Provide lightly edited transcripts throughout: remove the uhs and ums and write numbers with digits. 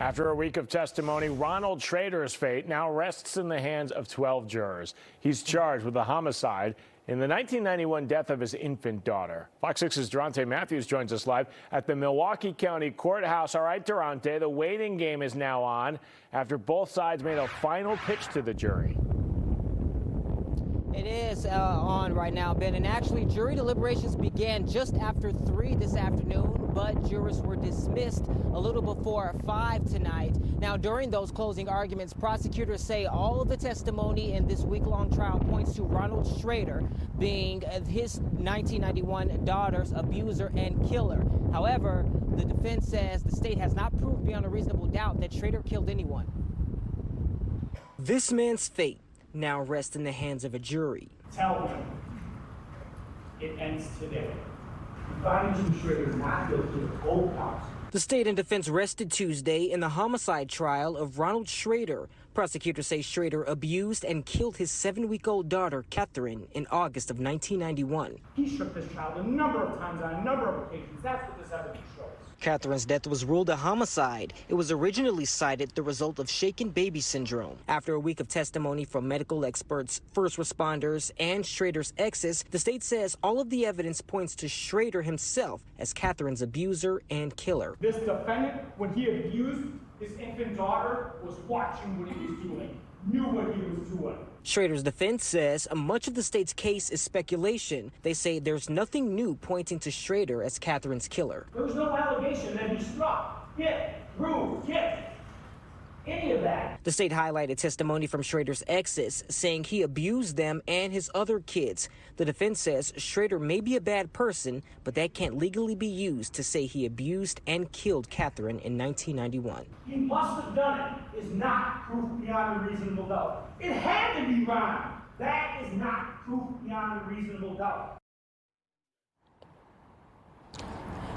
After a week of testimony, Ronald Schroeder's fate now rests in the hands of 12 jurors. He's charged with a homicide in the 1991 death of his infant daughter. Fox 6's Durante Matthews joins us live at the Milwaukee County Courthouse. All right, Durante, the waiting game is now on after both sides made a final pitch to the jury. It is on right now, Ben, and actually jury deliberations began just after 3 this afternoon, but jurors were dismissed a little before 5 tonight. Now, during those closing arguments, prosecutors say all of the testimony in this week-long trial points to Ronald Schroeder being his 1991 daughter's abuser and killer. However, the defense says the state has not proved beyond a reasonable doubt that Schroeder killed anyone. This man's fate now rests in the hands of a jury. Tell him it ends today. Finding Schroeder not guilty of both counts. The state and defense rested Tuesday in the homicide trial of Ronald Schroeder. Prosecutors say Schroeder abused and killed his 7-week-old daughter, Catherine, in August of 1991. He struck this child a number of times on a number of occasions. That's what this evidence shows. Catherine's death was ruled a homicide. It was originally cited the result of shaken baby syndrome. After a week of testimony from medical experts, first responders, and Schroeder's exes, the state says all of the evidence points to Schroeder himself as Catherine's abuser and killer. This defendant, when he abused his infant daughter, was watching what he was doing, knew what he was doing. Schroeder's defense says much of the state's case is speculation. They say there's nothing new pointing to Schroeder as Catherine's killer. There was no allegation that he struck, hit, threw, kicked, any of that. The state highlighted testimony from Schroeder's exes, saying he abused them and his other kids. The defense says Schroeder may be a bad person, but that can't legally be used to say he abused and killed Catherine in 1991. He must have done it is not proof beyond a reasonable doubt. It had to be wrong. That is not proof beyond a reasonable doubt.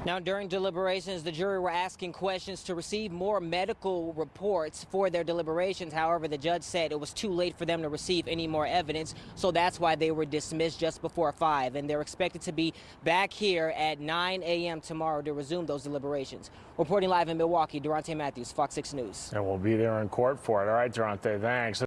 Now, during deliberations, the jury were asking questions to receive more medical reports for their deliberations. However, the judge said it was too late for them to receive any more evidence, so that's why they were dismissed just before 5. And they're expected to be back here at 9 a.m. tomorrow to resume those deliberations. Reporting live in Milwaukee, Durante Matthews, Fox 6 News. And we'll be there in court for it. All right, Durante, thanks.